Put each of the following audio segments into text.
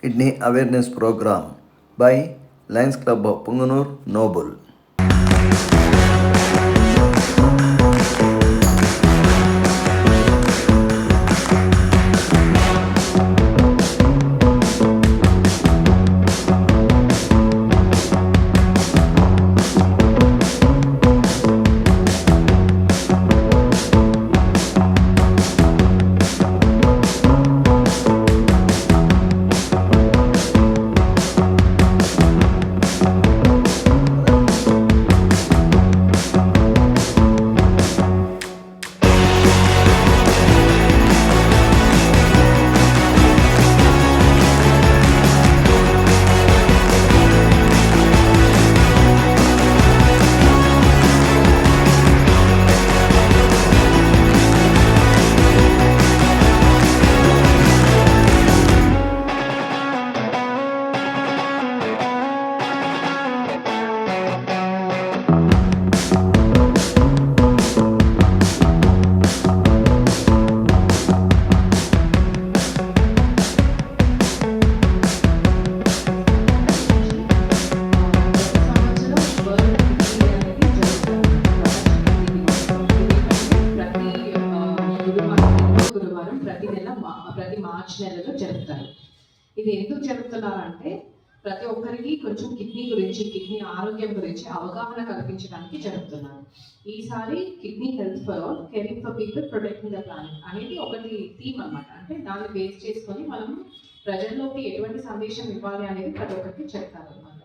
Kidney Awareness Program by Lions Club of Punganur, Noble. ప్రతి మార్చి నెలలో జరుపుతారు. ఇది ఎందుకు జరుపుతున్నారంటే ప్రతి ఒక్కరికి కొంచెం కిడ్నీ గురించి, కిడ్నీ ఆరోగ్యం గురించి అవగాహన కల్పించడానికి జరుపుతున్నారు. ఈసారి kidney health for all, caring for people, protecting the planet అనేది ఒకటి థీమ్ అనమాట. అంటే దాన్ని బేస్ చేసుకొని మనం ప్రజల్లోకి ఎటువంటి సందేశం ఇవ్వాలి అనేది ప్రతి ఒక్కరికి చెప్తారు అనమాట.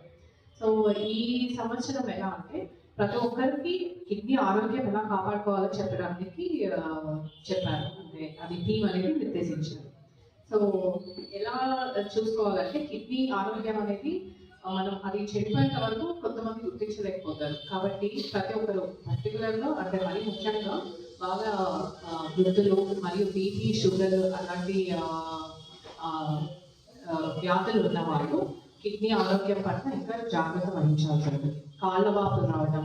సో ఈ సంవత్సరం ఎలా అంటే ప్రతి ఒక్కరికి కిడ్నీ ఆరోగ్యం ఎలా కాపాడుకోవాలో చెప్పడానికి చెప్పారు. అంటే అది థీమ్ అనేది నిర్దేశించారు. సో ఎలా చూసుకోవాలంటే కిడ్నీ ఆరోగ్యం అనేది మనం అది చెడిపోయేంత వరకు కొంతమంది గుర్తించలేకపోతారు. కాబట్టి ప్రతి ఒక్కరు పర్టికులర్గా అంటే మరీ ముఖ్యంగా బాగా వృద్ధులు మరియు బీపీ, షుగర్ అలాంటి వ్యాధులు ఉన్న వాళ్ళు కిడ్నీ ఆరోగ్యం పట్ల ఇంకా జాగ్రత్త వహించాల్సి ఉంటుంది. కాళ్ళ వాపులు రావడం,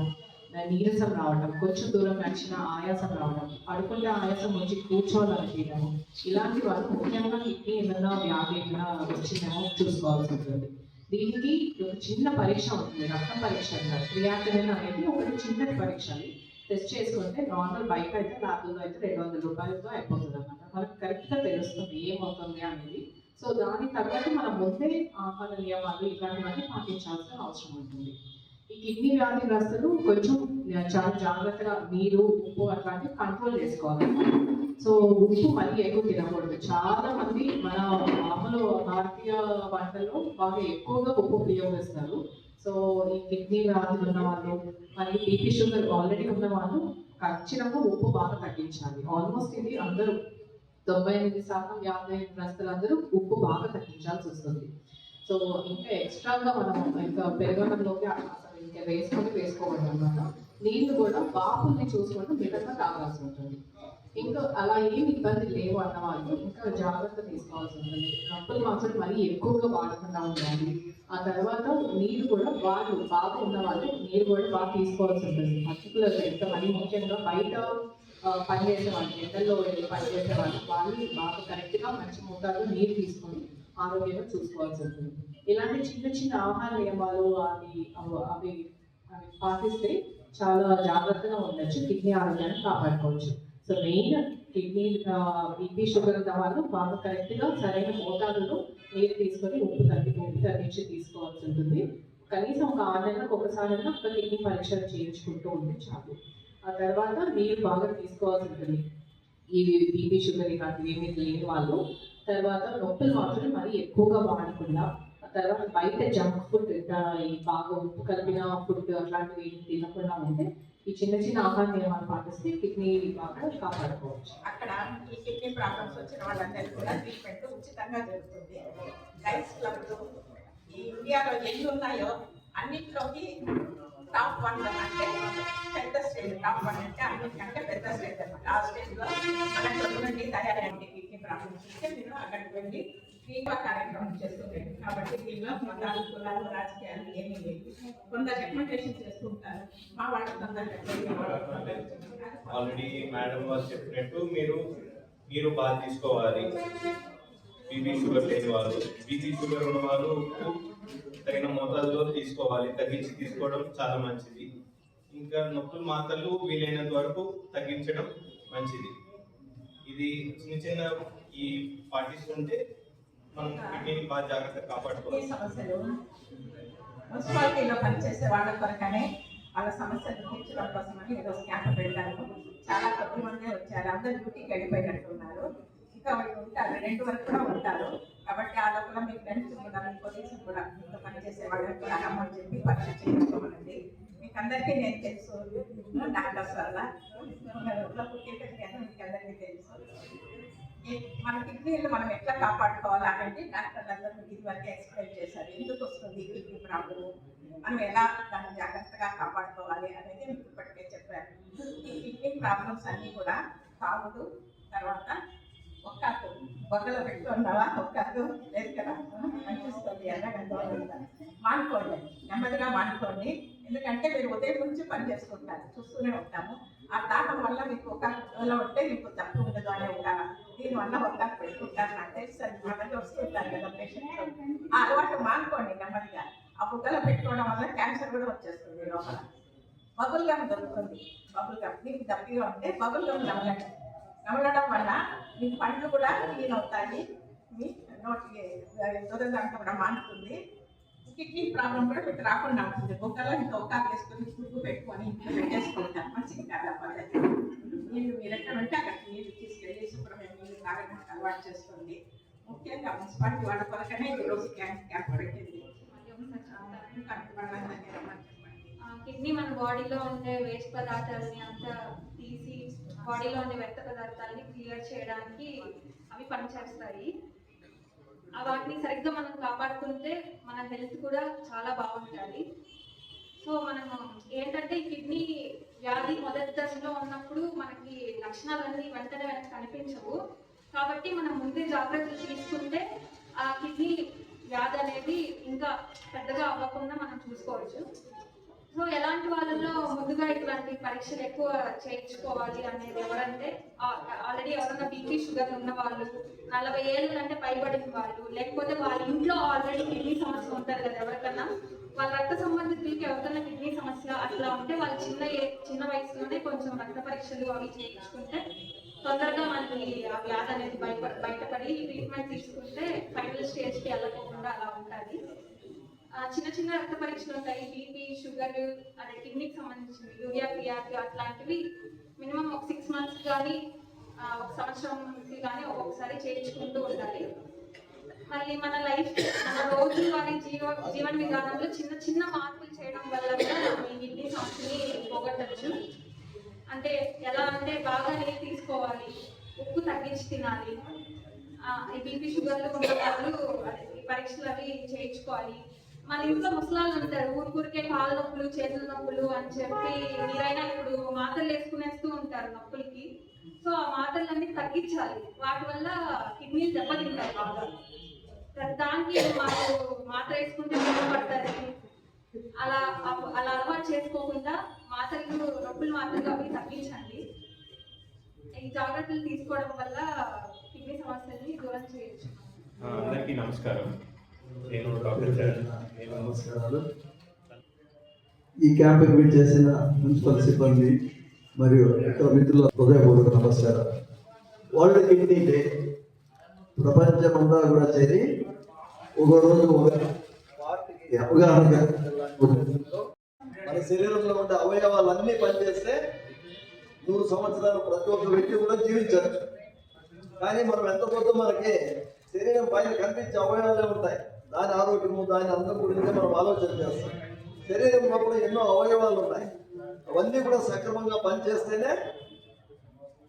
నీరసం రావడం, కొంచెం దూరం నడిచిన ఆయాసం రావడం, పడుకుంటే ఆయాసం వచ్చి కూర్చోవాలనిపించడం, ఇలాంటి వాళ్ళు ముఖ్యంగా కిడ్నీ ఏదైనా వ్యాధి ఏదైనా వచ్చిందేమో చూసుకోవాల్సి ఉంటుంది. దీనికి ఒక చిన్న పరీక్ష ఉంటుంది, రక్తం పరీక్ష అంటారు. క్రియాటినిన్ అనేది ఒకటి చిన్నటి పరీక్ష. టెస్ట్ చేసుకుంటే నార్మల్ బయట అయితే ల్యాబ్లో అయితే 200 రూపాయలతో అయిపోతుంది అనమాట. మనకు కరెక్ట్గా తెలుస్తుంది ఏమవుతుంది అనేది. సో దానికి తగ్గట్టు మనం ముందే ఆహార నియమాలు ఇలాంటివన్నీ పాటించాల్సిన అవసరం ఉంటుంది. ఈ కిడ్నీ వ్యాధిగ్రస్తులు కొంచెం చాలా జాగ్రత్తగా నీరు, ఉప్పు అట్లాంటివి కంట్రోల్ చేసుకోవాలి. సో ఉప్పు మళ్ళీ ఎక్కువ తినకూడదు. చాలా మంది మన మామూలు భారతీయ వంటల్లో బాగా ఎక్కువగా ఉప్పు ఉపయోగిస్తారు. సో ఈ కిడ్నీ వ్యాధులు ఉన్న వాళ్ళు మరియు బీపీ, షుగర్ ఆల్రెడీ ఉన్న వాళ్ళు ఖచ్చితంగా ఉప్పు బాగా తగ్గించాలి. ఆల్మోస్ట్ ఇది అందరూ 98% వ్యాధిగ్రస్తులందరూ ఉప్పు బాగా తగ్గించాల్సి వస్తుంది. సో ఇంకా ఎక్స్ట్రాగా మనం ఇంకా పెరగడంలోకి అసలు ఇంకా వేసుకోకూడదు అనమాట. నీళ్ళు కూడా బాపుల్ని చూసుకుంటూ మితంగా తాగాల్సి ఉంటుంది. ఇంకా అలా ఏమి ఇబ్బంది లేవు అన్న వాళ్ళు ఇంకా జాగ్రత్త తీసుకోవాల్సి ఉంటుంది. నొప్పులు మాత్రం మరీ ఎక్కువగా వాడకుండా ఉండాలి. ఆ తర్వాత నీరు కూడా వాళ్ళు బాగా ఉన్న వాళ్ళు నీరు కూడా బాగా తీసుకోవాల్సి ఉంటుంది. పర్టికులర్గా ఇంకా మరీ ముఖ్యంగా బయట పనిచేసే వాళ్ళు, ఎండల్లో వెళ్ళి పనిచేసే వాళ్ళు బాగా కరెక్ట్గా మంచి మోతాదులో నీరు తీసుకొని ఆరోగ్యంగా చూసుకోవాల్సి ఉంటుంది. ఇలాంటి చిన్న చిన్న ఆహార నియమాలు అవి పాటిస్తే చాలా జాగ్రత్తగా ఉండొచ్చు, కిడ్నీ ఆరోగ్యాన్ని కాపాడుకోవచ్చు. So main kidney BP, sugar ఉన్న వాళ్ళు బాగా కరెక్ట్గా సరైన మోతాదులో నీరు తీసుకొని ఉప్పు తగ్గించి తీసుకోవాల్సి ఉంటుంది. కనీసం ఒక 6 నెలలకు ఒకసారైనా ఒక కిడ్నీ పరీక్షలు చేయించుకుంటూ ఉంటే చాలు. ఆ తర్వాత నీరు బాగా తీసుకోవాల్సి ఉంటుంది. ఈ బీపీ, షుగర్ ఇలాంటివి ఏమీ లేని వాళ్ళు. తర్వాత నొప్పులు మాత్రం మరీ ఎక్కువగా వాడకుండా, తర్వాత బయట జంక్ ఫుడ్ ఈ బాగా ఉప్పు కలిపిన ఫుడ్ అట్లాంటివి తినకుండా ఉంటే ఈ చిన్న చిన్న ఆహార నియమాలు పాటిస్తే కిడ్నీ బాగా కాపాడుకోవచ్చు. అక్కడ ఈ కిడ్నీ ప్రాబ్లమ్స్ వచ్చిన వాళ్ళందరికీ కూడా ట్రీట్మెంట్ ఉచితంగా జరుగుతుంది. లయన్స్ క్లబ్లు ఈ ఇండియాలో ఎన్ని ఉన్నాయో అన్నింటిలోకి టాప్ 1 అంటే పెద్ద స్టేజ్. టాప్ 1 అంటే అన్నిటికంటే పెద్ద స్టేజ్ అనమాట. ఆ స్టేజ్లో మన నుండి తయారైన కిడ్నీ ప్రాబ్లమ్స్ ఉంటే మీరు అక్కడికి వెళ్ళి ఫ్రీగా కార్యక్రమం చేస్తుంటారు. కాబట్టి దీనిలో మతాలు, కులాలు, రాజకీయాలు ఏమీ లేదు. కొందరు రికమెండేషన్ చేస్తుంటారు. మా వాళ్ళకి ఆల్రెడీ మేడం వారు చెప్పినట్టు మీరు బాగా తీసుకోవాలి. బీపీ షుగర్ లేని వాళ్ళు. బీపీ షుగర్ ఉన్న వాళ్ళు ఉప్పు తగిన మోతాదులో తీసుకోవాలి, తగ్గించి తీసుకోవడం చాలా మంచిది. ఇంకా నొప్పుల మాత్రలు వీలైనంత వరకు తగ్గించడం మంచిది. ఇది చిన్న చిన్న ఈ పాటిస్తుంటే మనం కిడ్నీని బాగా జాగ్రత్తగా కాపాడుకోవాలి. సమస్యలు మున్సిపాలిటీలో పనిచేసే వాళ్ళ కొరకనే వాళ్ళ సమస్యలు తీర్చడం కోసమని ఈరోజు క్యాంప్ పెట్టాను. చాలా కొద్ది మంది వచ్చారు, అందరూ డ్యూటీకి వెళ్ళిపోయినట్టున్నారు. ఇంకా వాళ్ళు ఉంటారు, 2 వరకు కూడా ఉంటారు. కాబట్టి ఆ లోపల మీ ఫ్రెండ్స్ కూడా, మీ కొలీగ్స్ కూడా, మీతో పనిచేసే వాళ్ళకి కూడా రమ్మని చెప్పి పరీక్ష చేయించుకోమనండి. మీకు అందరికీ నేను తెలుసు, డాక్టర్స్ వల్ల పుట్టేటట్టుగా మీకు అందరికీ తెలుసు. మన కిడ్నీలు మనం ఎట్లా కాపాడుకోవాలి అనేది డాక్టర్లు అందరూ మీకు ఇదివరకు ఎక్స్ప్లెయిన్ చేశారు. ఎందుకు వస్తుంది కిడ్నీ ప్రాబ్లమ్, మనం ఎలా దాన్ని జాగ్రత్తగా కాపాడుకోవాలి అనేది మీకు ఇప్పటికే చెప్పారు. ఈ కిడ్నీ ప్రాబ్లమ్స్ అన్నీ కూడా తాగుడు, తర్వాత ఒక్కాకు బొగ్గలో పెట్టుకున్నావా, ఒక్కాకు లేదు కదా, అనిపిస్తుంది ఎలాగంటే మానుకోండి, నెమ్మదిగా మానుకోండి. ఎందుకంటే మీరు ఉదయం నుంచి పని చేసుకుంటారు, చూస్తూనే ఉంటాము. ఆ తాపం వల్ల మీకు ఒక్కాకులో ఉంటే మీకు తప్పు ఉండదు అనే ఒక దీనివల్ల ఒక్కాకు పెట్టుకుంటారు అంటే సరే మన దగ్గర వస్తుంటారు కదా పేషెంట్స్. ఆ అలవాటు మానుకోండి నెమ్మదిగా. ఆ బుగ్గలో పెట్టుకోవడం వల్ల క్యాన్సర్ కూడా వచ్చేస్తుంది లోపల. బబుల్ గమ్ దొరుకుతుంది, బబుల్ గమ్ మీకు దప్పిగా ఉంటే బబుల్ గమ్ నమలండి. నమలడం వల్ల మీ పండ్లు కూడా క్లీన్ అవుతాయి, మీ నోటికి దురదంతా కూడా మానుతుంది. కిడ్నీ ప్రాబ్లం కూడా మీకు రాకుండా ఉంటుంది. బుగ్గలో ఇంకా ఒక వేసుకొని ఫుడ్ పెట్టుకొని పెట్టేసుకుంటారు, మంచిది కాదు ఆ పద్ధతి. నీళ్ళు మీరు ఎక్కడ ఉంటే అక్కడ నీళ్ళు తీసుకెళ్ళి శుభ్రమైన నీళ్ళు తాగడానికి అలవాటు చేసుకోండి. ముఖ్యంగా మున్సిపాలిటీ వాళ్ళ కొరకనే ఈరోజు క్యాంప్ పెట్టింది. కిడ్నీ మన బాడీలో ఉండే వేస్ట్ పదార్థాలని అంతా తీసి బాడీలో ఉండే వ్యర్థ పదార్థాలని క్లియర్ చేయడానికి అవి పనిచేస్తాయి. వాటిని సరిగ్గా మనం కాపాడుకుంటే మన హెల్త్ కూడా చాలా బాగుంటుంది. సో మనము ఏంటంటే ఈ కిడ్నీ వ్యాధి మొదటి దశలో ఉన్నప్పుడు మనకి లక్షణాలన్నీ వెంటనే కనిపించవు. కాబట్టి మనం ముందే జాగ్రత్తలు తీసుకుంటే ఆ కిడ్నీ వ్యాధి అనేది ఇంకా పెద్దగా అవ్వకుండా మనం చూసుకోవచ్చు. సో ఎలాంటి వాళ్ళలో ముందుగా ఇట్లాంటి పరీక్షలు ఎక్కువ చేయించుకోవాలి అనేది ఎవరంటే ఆల్రెడీ ఎవరైనా బీపీ షుగర్ ఉన్న వాళ్ళు, 40 ఏళ్ళు అంటే పైబడిన వాళ్ళు, లేకపోతే వాళ్ళ ఇంట్లో ఆల్రెడీ కిడ్నీ సమస్య ఉంటుంది కదా ఎవరికన్నా, వాళ్ళ రక్త సంబంధితులకి ఎవరికైనా కిడ్నీ సమస్య అట్లా ఉంటే వాళ్ళు చిన్న వయసులోనే కొంచెం రక్త పరీక్షలు అవి చేయించుకుంటే తొందరగా మనకి ఆ వ్యాధి అనేది బయటపడి ట్రీట్మెంట్ తీసుకుంటే ఫైనల్ స్టేజ్కి వెళ్ళకోకుండా అలా ఉంటుంది. చిన్న చిన్న రక్త పరీక్షలు ఉంటాయి, బీపీ షుగర్ అదే కిడ్నీకి సంబంధించిన యూరియా క్రియాటివ్ అట్లాంటివి మినిమం ఒక 6 months కానీ 1 సంవత్సరంకి కానీ ఒక్కొక్కసారి చేయించుకుంటూ ఉండాలి. మళ్ళీ మన రోజువారీ జీవన విధానంలో చిన్న చిన్న మార్పులు చేయడం వల్ల కూడా ఈ కిడ్నీ సమస్యని పోగొట్టచ్చు. అంటే ఎలా అంటే బాగా నీరు తీసుకోవాలి, ఉప్పు తగ్గించి తినాలి, ఈ బీపీ షుగర్లు ఉన్న వాళ్ళు పరీక్షలు అవి చేయించుకోవాలి. మన ఇంట్లో ముసలాళ్ళు ఉంటారు, ఊరికే కాళ్ళ నొప్పులు చేతుల నొప్పులు అని చెప్పి మీరైనా ఇప్పుడు మాత్రలు వేసుకునేస్తూ ఉంటారు నొప్పులకి. సో ఆ మాత్రలన్నీ తగ్గించాలి, వాటి వల్ల కిడ్నీలు దెబ్బతింటాయి బాగా. దానికి మాకు మాత్ర వేసుకుంటే పడుతుంది, అలా అలవాటు చేసుకోకుండా నొప్పులు మాత్రలు అవి తగ్గించండి. ఈ జాగ్రత్తలు తీసుకోవడం వల్ల కిడ్నీ సమస్యల్ని దూరం చేయొచ్చు. అందరికీ నమస్కారం, నేను డాక్టర్ చరణ్. నమస్కారాలు. ఈ క్యాంపుకి విచ్చేసిన మున్సిపల్ సిబ్బంది మరియు ఇతర మిత్రుల హృదయపూర్వక నమస్కారాలు. వరల్డ్ కిడ్నీ డే ప్రపంచమంతా కూడా చేరి ఒక రోజు అవగాహన మన శరీరంలో ఉండే అవయవాలన్నీ పనిచేస్తే 100 సంవత్సరాలు ప్రతి ఒక్క వ్యక్తి కూడా జీవించవచ్చు. కానీ మనం ఎంత పొద్దు మనకి శరీరం పైన కనిపించే అవయవాలే ఉంటాయి, దాని ఆరోగ్యము దాని అందం గురించి మనం ఆలోచన చేస్తాం. శరీరం లోపల ఎన్నో అవయవాలు ఉన్నాయి, అవన్నీ కూడా సక్రమంగా పనిచేస్తేనే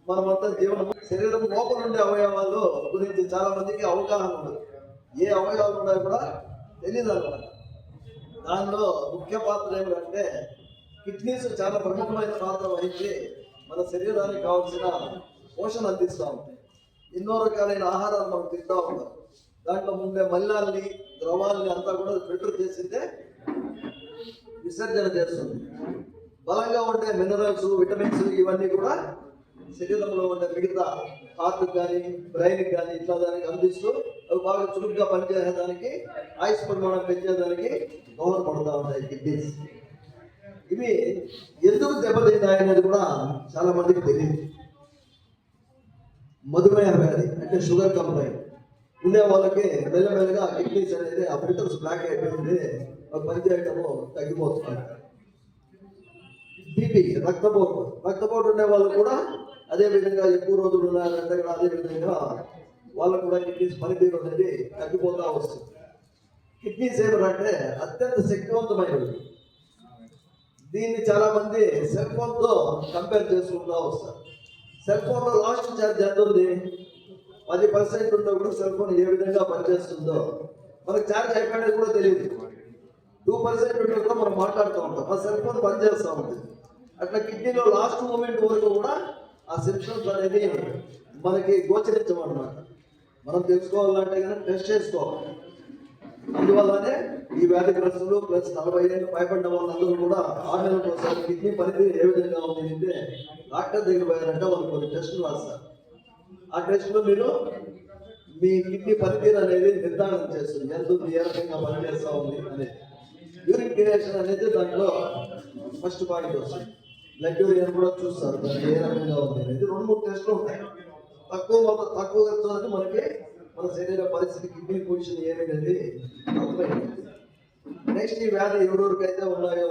మనమంతా జీవనం. శరీరం లోపల ఉండే అవయవాలు గురించి చాలా మందికి అవగాహన ఉండదు, ఏ అవయవాలు ఉన్నాయో కూడా తెలియదు అనమాట. దానిలో ముఖ్య పాత్ర ఏమిటంటే కిడ్నీస్ చాలా ప్రముఖమైన పాత్ర వహించి మన శరీరానికి కావాల్సిన పోషణ అందిస్తూ ఉంటాయి. ఎన్నో రకాలైన ఆహారాలు మనం తింటూ ఉంటాం, దాంట్లో ఉండే మలినాల్ని ద్రవాల్ని అంతా కూడా ఫిల్టర్ చేసిందే విసర్జన చేస్తుంది. బలంగా ఉండే మినరల్స్, విటమిన్స్ ఇవన్నీ కూడా శరీరంలో ఉండే మిగతా హార్ట్కి కానీ బ్రెయిన్కి కానీ ఇట్లా దానికి అందిస్తూ అవి బాగా చురుగ్గా పనిచేసేదానికి, ఆయుష్ పరిమాణం పెంచేదానికి దోహదపడుతూ ఉంటాయి కిడ్నీస్. ఇవి ఎందుకు దెబ్బతింటాయి అనేది కూడా చాలా మందికి తెలియదు. మధుమేహ వ్యాధి అంటే షుగర్ కంప్లైంట్ ఉండే వాళ్ళకి మెల్లమెల్లగా కిడ్నీస్ అనేది ఆ ఫిల్టర్స్ బ్లాక్ అయిపోయింది, పనిచేయటము తగ్గిపోతుంది. బీపీ రక్తపోటు ఉండే వాళ్ళు కూడా అదే విధంగా ఎక్కువ రోజులు ఉన్నారంటే కూడా అదే విధంగా వాళ్ళకు కూడా కిడ్నీస్ పనితీరు అనేది తగ్గిపోతూ వస్తుంది. కిడ్నీస్ ఏమంటే అత్యంత శక్తివంతమైనవి. దీన్ని చాలా మంది సెల్ ఫోన్తో కంపేర్ చేసుకుంటూ వస్తారు. సెల్ ఫోన్లో లాస్ట్ ఛార్జ్ ఎంత ఉంది? 10% ఉంటే కూడా సెల్ ఫోన్ ఏ విధంగా పనిచేస్తుందో మనకు ఛార్జ్ అయిపోయినది కూడా తెలియదు. 2% ఉంటే కూడా మనం మాట్లాడుతూ ఉంటాం, ఆ సెల్ ఫోన్ పనిచేస్తూ ఉంటుంది. అట్లా కిడ్నీలో లాస్ట్ మూమెంట్ వరకు కూడా ఆ సిమ్టమ్స్ అనేది మనకి గోచరించమన్నమాట. మనం తెలుసుకోవాలంటే కనుక టెస్ట్ చేసుకోవాలి. అందువల్లనే ఈ వ్యాధిగ్రస్తులు ప్లస్ 40 ఏళ్ళు పైబడిన వాళ్ళందరూ కూడా 6 నెలలకు ఒకసారి కిడ్నీ పనితీరు ఏ విధంగా ఉంది అంటే డాక్టర్ దగ్గర పోయారంటే వాళ్ళు కొన్ని టెస్టులు రాస్తారు. ఆ టెస్టులో మీరు మీ కిడ్నీ పనితీరు అనేది నిర్ధారణ చేస్తుంది, ఎంత ఏ రకంగా పనిచేస్తూ ఉంది అనేది. యూరిన్ క్రియేషన్ అనేది దాంట్లో ఫస్ట్ పాయింట్ వస్తుంది. బ్లడ్ యూరియన్ కూడా చూస్తారు దాన్ని ఏ రకంగా ఉంది అనేది. 2-3 టెస్టులు ఉంటాయి. తక్కువ ఖర్చు మనకి మన శరీర పరిస్థితి, కిడ్నీ పొజిషన్ ఏమిటండి అర్థమైంది. నెక్స్ట్ ఈ వ్యాధి ఎవరెవరికైతే ఉన్నాయో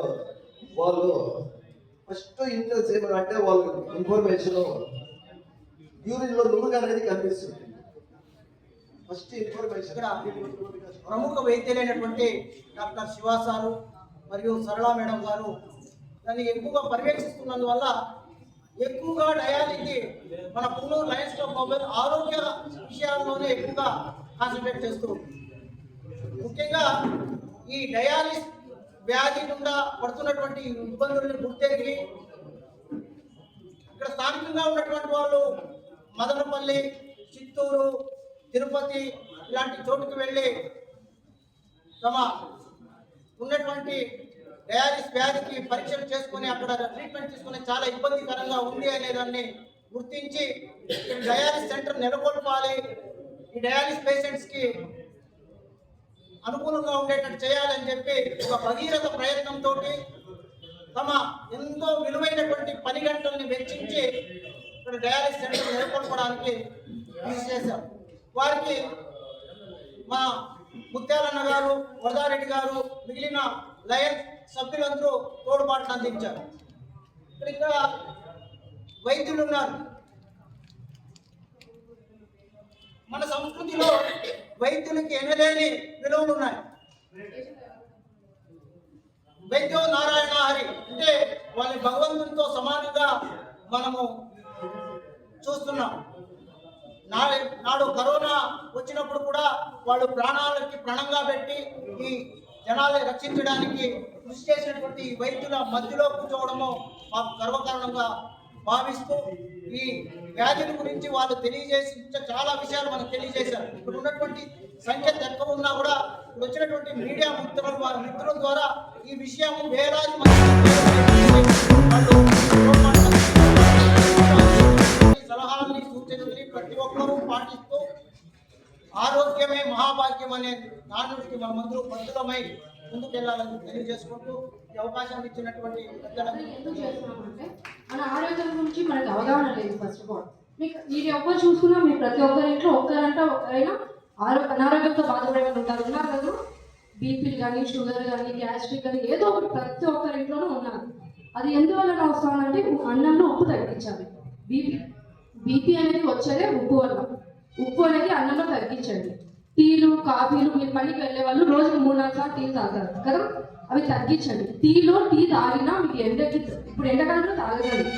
వాళ్ళు ఫస్ట్ ఇంట్రెస్ట్ ఏమంటే వాళ్ళు ఇన్ఫర్మేషన్ యూరిన్లో నురుగు అనేది కనిపిస్తుంది. ఫస్ట్ ఇన్ఫర్మేషన్ ప్రముఖ వైద్యులైనటువంటి డాక్టర్ శివ సారు మరియు సరళ మేడం గారు దాన్ని ఎక్కువగా పర్యవేక్షిస్తున్నందువల్ల ఎక్కువగా డయాలిసిస్ని మన పుంగనూరు లయన్స్ క్లబ్ మొబైల్ ఆరోగ్య విషయాల్లోనే ఎక్కువగా కాన్సన్ట్రేట్ చేస్తూ ముఖ్యంగా ఈ డయాలిసిస్ వ్యాధి గుండా పడుతున్నటువంటి ఇబ్బందులను గుర్తెరిగి ఇక్కడ స్థానికంగా ఉన్నటువంటి వాళ్ళు మదనపల్లి, చిత్తూరు, తిరుపతి ఇలాంటి చోటుకు వెళ్ళి తమ ఉన్నటువంటి డయాలిసిస్ వ్యాధికి పరీక్షలు చేసుకుని అక్కడ ట్రీట్మెంట్ తీసుకుని చాలా ఇబ్బందికరంగా ఉంది అనేదాన్ని గుర్తించి డయాలిసిస్ సెంటర్ నెలకొల్పాలి, ఈ డయాలిసిస్ పేషెంట్స్కి అనుకూలంగా ఉండేటట్టు చేయాలని చెప్పి ఒక భగీరథ ప్రయత్నంతో తమ ఎంతో విలువైనటువంటి పని గంటల్ని వెచ్చించి ఇక్కడ డయాలిసిస్ సెంటర్ నెలకొల్పడానికి కృషి చేశారు. వారికి మా ముత్యాలన్న గారు, వరదారెడ్డి గారు, మిగిలిన లయన్ సభ్యులందరూ తోడ్పాటును అందించారు. ఇక్కడ వైద్యులు ఉన్నారు. మన సంస్కృతిలో వైద్యులకి ఎనలేని విలువలు ఉన్నాయి. వైద్యో నారాయణ హరి అంటే వాళ్ళని భగవంతునితో సమానంగా మనము చూస్తున్నాం. నాడు కరోనా వచ్చినప్పుడు కూడా వాళ్ళు ప్రాణాలకి ప్రాణంగా పెట్టి ఈ జనాలని రక్షించడానికి కృషి చేసినటువంటి ఈ వైద్యుల మధ్యలో కూర్చోవడము మాకు గర్వకారణంగా భావిస్తూ ఈ వ్యాధుల గురించి వాళ్ళు తెలియజేసి చాలా విషయాలు మనకు తెలియజేశారు. ఇప్పుడు ఉన్నటువంటి సంఖ్య తక్కువ ఉన్నా కూడా ఇప్పుడు వచ్చినటువంటి మీడియా మిత్రుల ద్వారా ఈ విషయం వేలాది సలహాలని, సూచనల్ని ప్రతి ఒక్కరూ పాటిస్తూ ఆరోగ్యమే మహాభాగ్యం అనే నానుడికి మనమందరూ పంతులమై ముందుకెళ్లాలని తెలియజేసుకుంటూ ఈ అవకాశాన్ని ఇచ్చినటువంటి ఎందుకు చేస్తున్నామంటే మన ఆరోగ్యం గురించి మనకు అవగాహన లేదు. ఫస్ట్ ఆఫ్ ఆల్ మీరు ఎవరు చూసుకున్నా మీరు ప్రతి ఒక్కరి ఇంట్లో ఒక్కరంటే ఒక్కరైనా అనారోగ్యంతో బాధపడే ఉంటారు. ఉన్నారు కదా, బీపీలు కానీ, షుగర్ కానీ, గ్యాస్ట్రిక్ కానీ ఏదో ఒకటి ప్రతి ఒక్కరి ఇంట్లోనూ ఉన్నారు. అది ఎందువల్ల వస్తామంటే అన్నంలో ఉప్పు తగ్గించాలి. బీపీ అనేది వచ్చేదే ఉప్పు వల్ల. ఉప్పు అనేది అన్నంలో తగ్గించండి. టీలు, కాఫీలు, మీరు పనికి వెళ్ళే వాళ్ళు రోజుకి 3-4 సార్లు టీ తాగుతారు కదా, అవి తగ్గించండి. టీ తాగినా మీకు ఇప్పుడు ఎండాకాలంలో తాగదండి.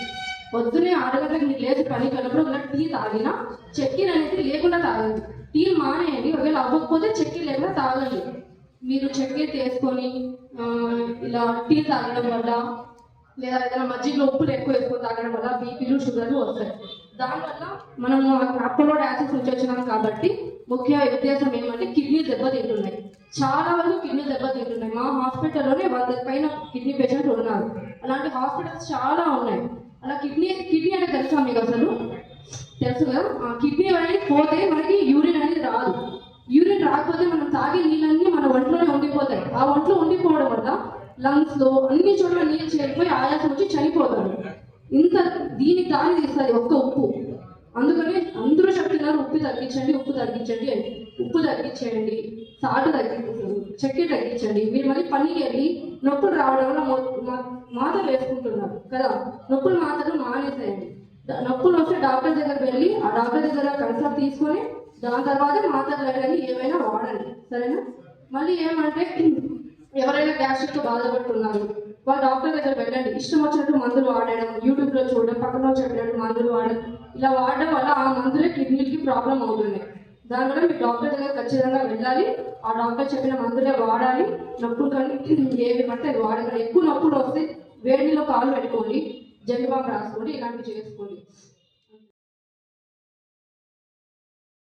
పొద్దునే 6 గంటలకు మీకు లేచి పనికి వెళ్ళినప్పుడు ఇలా టీ తాగినా చక్కెర అనేది లేకుండా తాగండి. టీ మానేయండి. ఒకవేళ అవ్వకపోతే చక్కెర లేకుండా తాగండి. మీరు చక్కెర తీసుకొని ఇలా టీ తాగడం వల్ల లేదా ఏదైనా మజ్జిగలో ఉప్పులు ఎక్కువ వేసుకొని తాగడం వల్ల బీపీలు, షుగర్లు వస్తాయి. దానివల్ల మనము అపోలో డయాసిస్ నుంచి వచ్చినాం కాబట్టి ముఖ్య వ్యత్యాసం ఏమంటే కిడ్నీ దెబ్బతింటున్నాయి. చాలా వరకు కిడ్నీ దెబ్బతింటున్నాయి. మా హాస్పిటల్లోనే 100 పైన కిడ్నీ పేషెంట్లు ఉన్నారు. అలాంటి హాస్పిటల్స్ చాలా ఉన్నాయి. అలా కిడ్నీ అంటే తెలుసా మీకు? అసలు తెలుసు కదా, కిడ్నీ అనేది పోతే మనకి యూరిన్ అనేది రాదు. యూరిన్ రాకపోతే మనం తాగే నీళ్ళన్నీ మన ఒంట్లోనే ఉండిపోతాయి. ఆ ఒంట్లో ఉండిపోవడం వల్ల లంగ్స్లో అన్ని చోట్ల నీళ్ళు చేరిపోయి ఆయాసం వచ్చి చనిపోతారు. ఇంత దీనికి దారి తీస్తుంది ఒక్క ఉప్పు. అందుకని అందరూ చెప్తున్నారు ఉప్పు తగ్గించండి, ఉప్పు తగ్గించండి అని. ఉప్పు తగ్గించేయండి, సాల్ట్ తగ్గించండి, చక్కెర తగ్గించండి. మీరు మళ్ళీ పనికి వెళ్ళి నొప్పులు రావడం వల్ల మాత్రలు వేసుకుంటున్నారు కదా, నొప్పులు మాత్రలు మానేసేయండి. నొప్పులు వస్తే డాక్టర్ దగ్గరికి వెళ్ళి ఆ డాక్టర్ దగ్గర కన్సల్ట్ తీసుకొని దాని తర్వాత మాత్రలు కానీ ఏమైనా వాడండి, సరేనా? మళ్ళీ ఏమంటే ఎవరైనా గ్యాస్ట్రిక్తో బాధపడుతున్నారు వాళ్ళు డాక్టర్ దగ్గర వెళ్ళండి. ఇష్టం వచ్చినట్టు మందులు వాడడం, యూట్యూబ్లో చూడడం, పక్కన చెప్పినట్టు మందులు వాడడం, ఇలా వాడడం వల్ల ఆ మందులే కిడ్నీలకి ప్రాబ్లం అవుతుంది. దానివల్ల మీరు డాక్టర్ దగ్గర ఖచ్చితంగా వెళ్ళాలి, ఆ డాక్టర్ చెప్పిన మందులే వాడాలి. నొప్పులు కానీ ఏవి పడితే అది వాడకండి. ఎక్కువ నొప్పులు వస్తే వేడిలో కాలు పెట్టుకోండి, జండుబాం రాసుకోండి, ఇలాంటివి చేసుకోండి.